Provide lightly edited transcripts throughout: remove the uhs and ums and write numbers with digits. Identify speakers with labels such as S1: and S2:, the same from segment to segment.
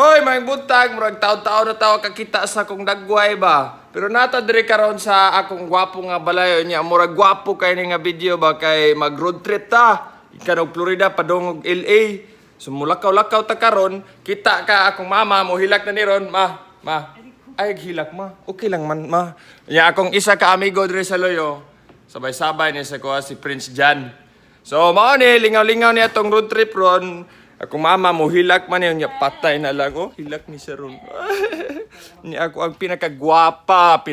S1: Oy, may buntag, murag taon-taon na tawa kakita sa akong dagway ba. Pero nata diri karon sa akong gwapo nga balayo niya, murag gwapo kay ni nga video ba kay mag road trip ta. Ikaw Florida padong og LA. So mulakaw-lakaw ta karon, kita ka akong mama mo hilak na ni ron, ma. Ay hilak ma. Okay lang man ma. Ya akong isa ka amigo diri sa Loyo. Sabay-sabay ni sa kuha si Prince Jan. So mao ni lingaw-lingaw niya tong road trip ron. Akong mama mo hilak man niya patay na lang oh, hilak ni siya ron. Ni ako ang pinakagwapa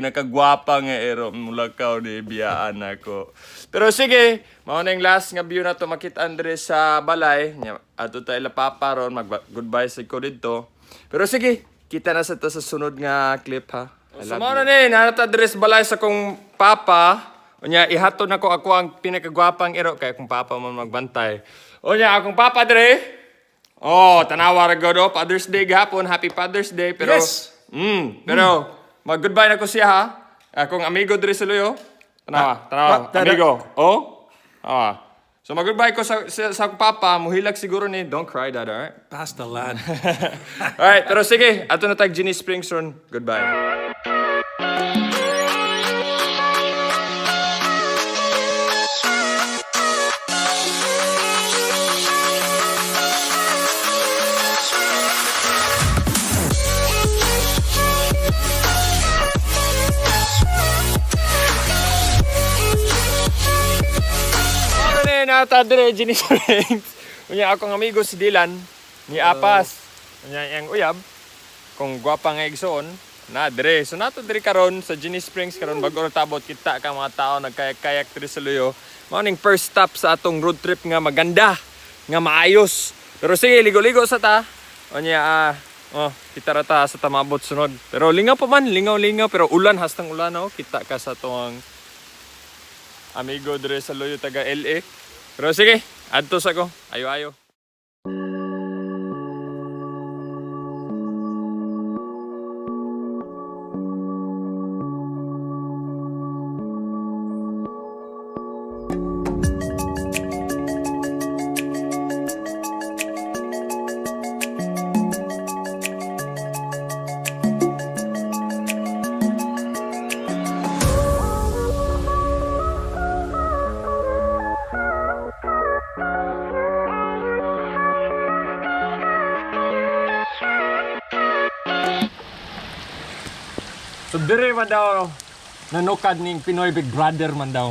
S1: nga ero mulakaw ni biyaan ako. Pero sige, mao na yung last nga view na to makita Andre sa balay. Ato tayo lapapa ron, mag-goodbye sa ko dito. Pero sige, kita na sa to sa sunod nga clip ha. So mao na ni, nanata Andre sa balay sa kong papa. Unya ihato na ko ako ang pinakagwapang ero kay akong papa man magbantay. Unya akong papa Dre. Oh, tanawa ra gud Father's Day gahapon. Happy Father's Day pero
S2: Yes.
S1: Pero mag-goodbye na ko siya ha. Akong amigo diri sa Loyo. Tanawa, amigo. Oh? So mag-goodbye ko sa akong papa, muhilag siguro ni. Don't cry dad, alright?
S2: Pass the land.
S1: Alright, pero sige, ato na tag Ginny Springs ron. Goodbye. Nata dire Ginny Springs. Unya akong amigo si Dylan ni Apas. Unya yang uyab kung gwapa nga igsoon na dire. So nato dire karon sa Ginny Springs karon bago tabot kita ka mga tao nagkayak-kayak dire sa Loyo. Mao ning first stop sa atong road trip nga maganda, nga maayos. Pero sige ligo-ligo sa ta. Unya kita ra ta sa tamabot sunod. Pero lingaw pa man, lingaw-lingaw pero ulan hastang ulan oh. Kita ka sa tuang amigo dire sa Loyo taga LA. Pero sige, adtos ako. Ayo-ayo. So dire man daw nanukad ning Pinoy Big Brother man daw.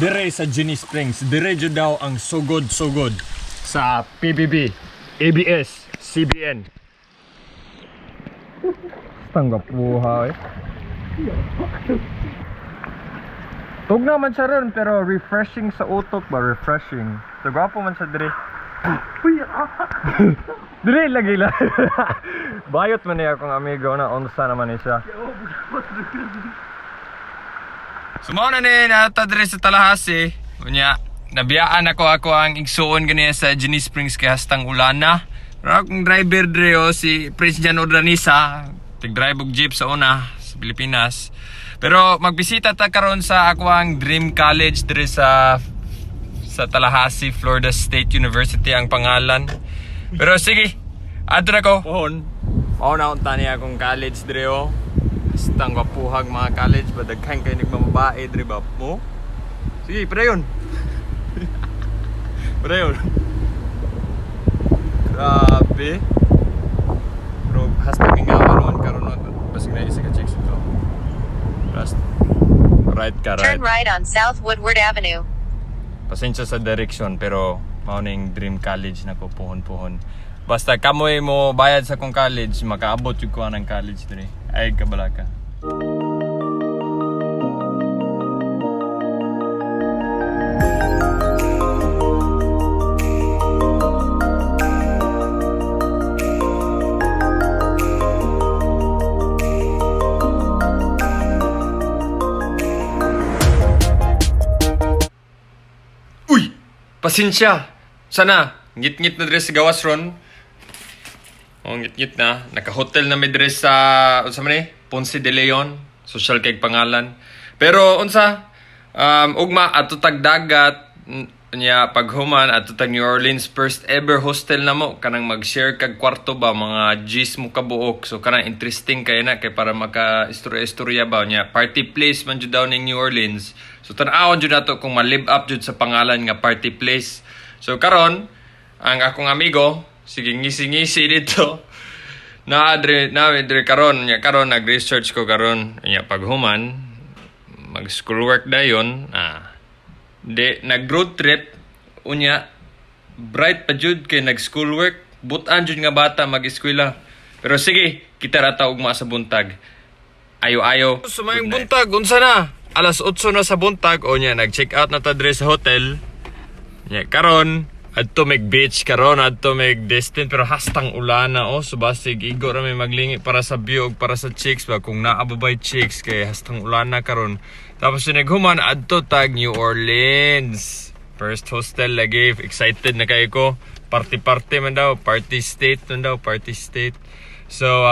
S1: Dire sa Ginny Springs, dire jud daw ang sugod-sugod sa PBB, ABS, CBN. Tanggap buhay. Tugna man siya ron pero refreshing sa utok ba, refreshing. So gwapo man siya dire. Dire lagi lang. Bayot man niya akong amigo na unsa naman ni siya. Sumaw na ni nata dire sa Tallahassee. Unya, nabiyaan ako ang igsuon ganiya sa Ginny Springs kay hastang ulana. Pero akong driver dire si Prince Jan Ordanisa, tig-drive og jeep sa una sa Pilipinas. Pero magbisita ta karon sa ako ang Dream College dire sa Tallahassee, Florida State University ang pangalan. Pero sige, adto na ko. Mao na unta niya akong college dire oh. Hastang wapuhag mga college, badaghan kay nagmamabae dire ba mo? Sige, padayon. Padayon. Grabe. Pero hastang ingawan naman karon basig na isa ka chicks ito. Right ka right.
S3: Turn right on South Woodward Avenue.
S1: Pasensya sa direction pero mao ning Dream College na ko puhon-puhon. Basta kamoy mo bayad sa kong college, makaabot yung kuha ng college dito. Ay kabalaka. Uy! Pasensya! Sana, ngit-ngit na dress sa gawas ron. Ngit-ngit na. Naka-hotel na may dress sa, unsa man eh? Ponce de Leon. Social kay pangalan. Pero, unsa? Ugma, ato tagdagat. Nya paghuman at tag New Orleans first ever hostel na mo kanang mag-share kag kwarto ba mga G's mo kabuok, so kanang interesting kay na kay para maka istorya ba nya party place man jud daw ning New Orleans, so tan-awon jud nato kung ma-live up jud sa pangalan nga party place. So karon ang akong amigo sige ngisi-ngisi dito na adre karon nya karon nag-research ko karon nya paghuman mag schoolwork dayon nag-road trip unya bright pa jud kay nag-schoolwork butan jud nga bata mag-eskwela. Pero sige, kita rata ugma sa buntag. Ayo-ayo. Sumayong buntag unsa na? Alas 8 na sa buntag o nya nag-check out na ta dre sa hotel. Nya karon adto meg beach karon adto meg destin pero hastang ulana so basig igo ra may maglingi para sa view ug para sa chicks ba kung naababay chicks kay hastang ulana karon. Tapos naghuman adto tag New Orleans. First hostel lagi, excited na kayo ko. Party man daw, party state man daw, party state. So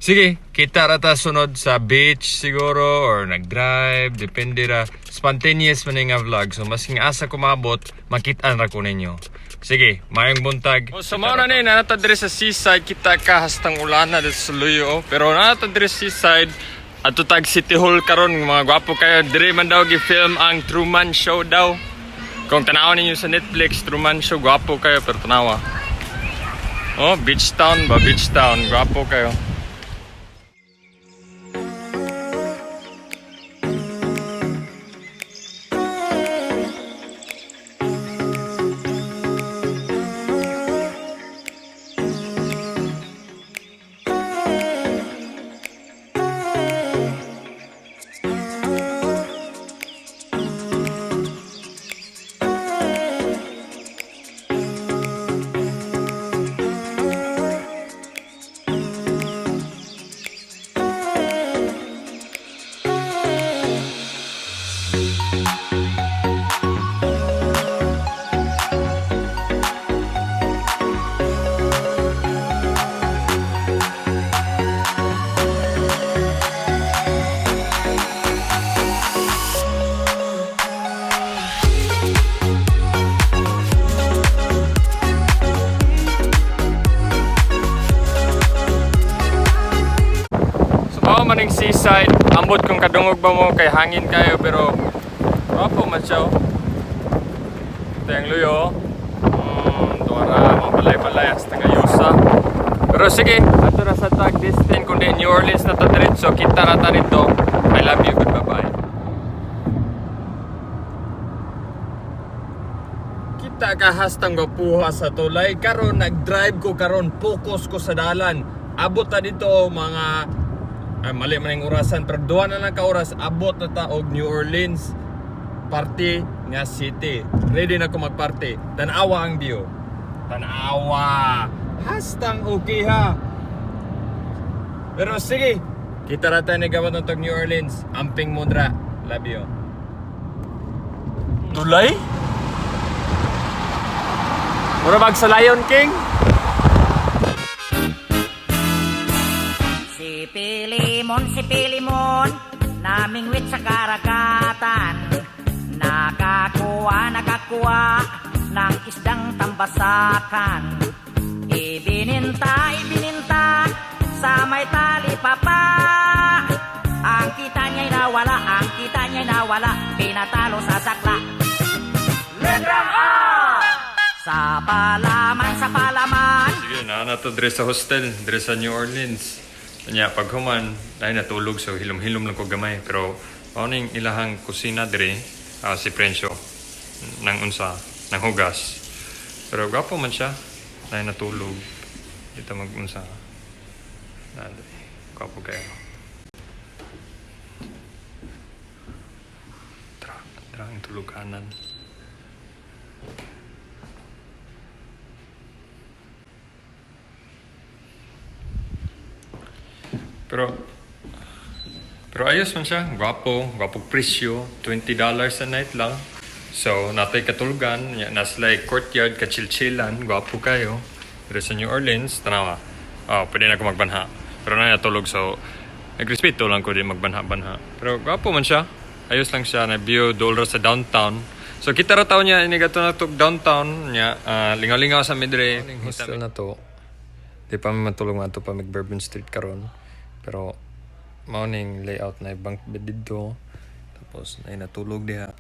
S1: sige, kita rata sunod sa beach siguro or nag-drive, depende ra. Spontaneous man nga vlog. So mas asa ko maabot, makitaan ra ko ninyo. Sige, mayong buntag. So mao na ni nata dire sa seaside, kita ka hastang ulana dito sa Luyo. Pero nata dire sa seaside ato tag City Hall karon mga gwapo kayo dire man daw gi-film ang Truman Show daw. Kung tanaw ninyo sa Netflix Truman Show, gwapo kayo pero tanawa. Beach Town ba, Beach Town, gwapo kayo. Maning seaside, ambot kung kadungog ba mo kay hangin kayo pero wapo man siya. Ito yung Luyo. Tuwara, mga balay-balay hasta ngayusa. Pero sige, ato na sa tag distance kundi New Orleans na tadiritso, kita na ta rito. I love you, goodbye. Kita ka hastang gapuha sa tulay karon nag-drive ko karon, focus ko sa dalan. Abot ta dito mga mali man yung orasan pero duha na lang ka oras abot na ta og New Orleans party nga city. Ready na ko magparty. Tanawa ang view. Tanawa. Hastang okay ha. Pero sige, kita ra ta ni gawat ng New Orleans. Amping mudra. Love you. Tulay? Mura bag sa Lion King?
S2: Si Pilimon, namingwit sa karagatan. Nakakuha ng isdang tambasakan. Ibininta sa may tali papa. Ang kita niya'y nawala, pinatalo sa sakla. Letrang A! Sa palaman.
S1: Sige, na to dress sa hostel, dress sa New Orleans. Kanya paghuman dahil natulog so hilom-hilom lang ko gamay pero pauning ilahang kusina dire si Prencio nang unsa nang hugas pero gwapo man siya dahil natulog dito mag-unsa gwapo kayo. Tra ang tulog kanan. Pero ayos man siya, gwapong presyo, $20 a night lang. So, natay katulugan, nasa like courtyard, kachil-chilan, gwapo kayo. Pero sa New Orleans, tanawa, pwede na ako magbanha. Pero na natulog, so, nagrespeto lang ko din magbanha-banha. Pero gwapo man siya, ayos lang siya, na view, dollar sa downtown. So kita ra taon niya ini gato na to downtown niya, lingaw-lingaw sa midre hostel na to. Di pa mi matulog nga to pa mag Bourbon Street karon. Pero morning layout na bunk bed dito. Tapos na natulog diha.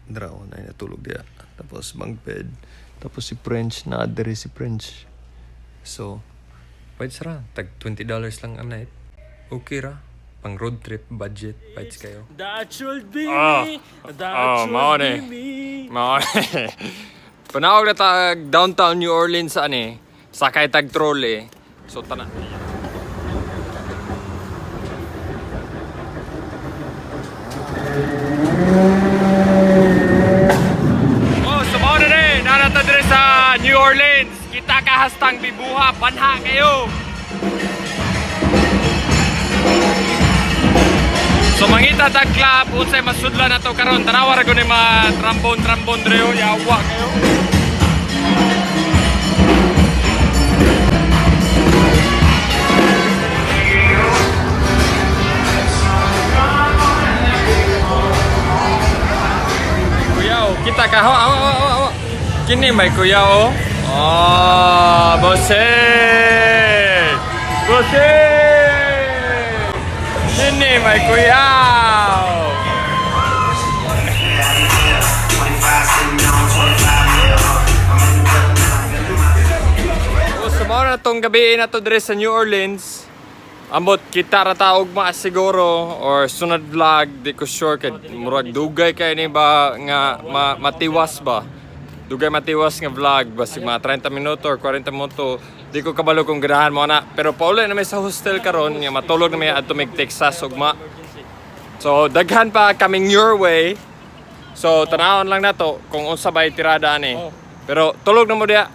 S1: Draw na natulog diha. Tapos bunk bed. Tapos si French na adere si French. So pwede sara tag $20 lang a night. Okay ra. Pang road trip budget bites kayo.
S4: That should be me. That should
S1: maone.
S4: be me.
S1: Maone. Panawag na tag downtown New Orleans ani. Sakay tag trolley. So tana. Oh, sumaw na rin. Narata dire sa New Orleans. Kita ka hastang bibuha. Panha kayo. So mangita tag club, unsay masudlan na to karon. Tanawa ra gud ni ma-trambon dreo yawa kayo. Kuya, kita ka hawa. Kini may kuya oh. Oh, bose. Ini may kuyaw. Sumaw na tong gabi na to dire sa New Orleans. Ambot kita ra taog siguro or sunod vlog di ko sure kay murag dugay kay ni ba nga matiwas ba. Dugay matiwas nga vlog basi mga 30 minuto or 40 minuto. Di ko kabalo kung ganahan mo na. Pero pauli na may sa hostel karon nga matulog na may adto mig Texas ugma. So daghan pa coming your way. So tanawon lang nato kung unsa bay tirada ani. Pero tulog na mo diha.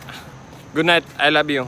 S1: Good night. I love you.